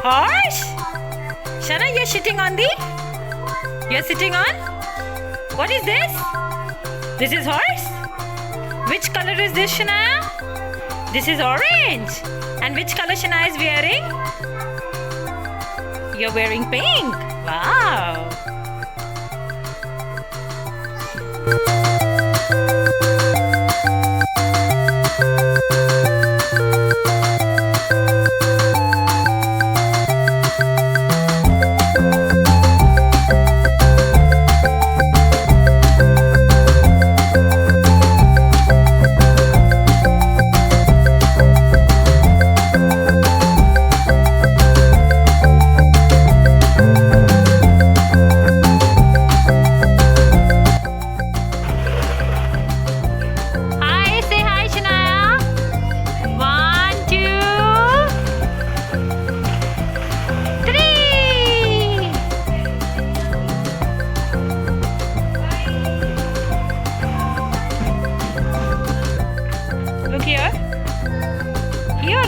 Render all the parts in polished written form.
Horse? Shana, you're sitting on the? You're sitting on? What is this? This is horse? Which color is this, Shania? This is orange. And which color Shania is wearing? You're wearing pink. Wow.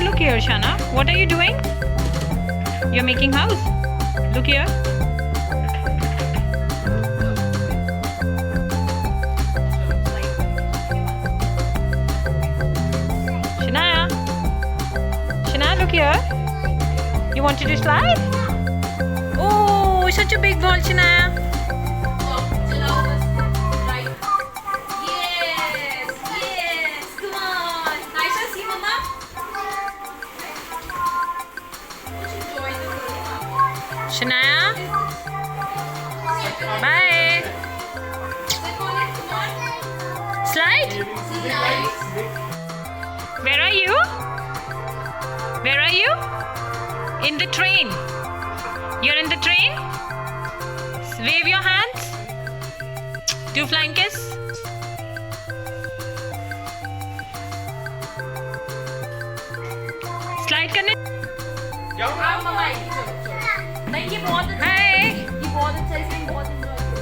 Look here, Shana. What are you doing? You're making house. Look here. Shania. Shania, look here. You wanted to slide? Oh, such a big ball, Shania. Shania, bye. Slide. Where are you? Where are you? In the train. You're in the train? Wave your hands. Do flying kiss. Slide करने. नहीं ये बहुत अच्छा है, ये बहुत अच्छा है, इसमें बहुत enjoy करो।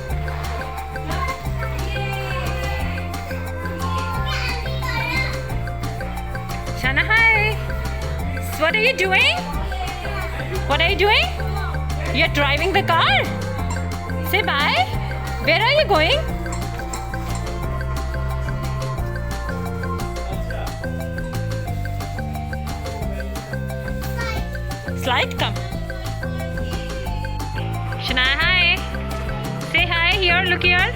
Shana, hi. So what are you doing? What are you doing? You're driving the car. Say bye. Where are you going? Slide, come. Shania, hi. Say hi here, look here.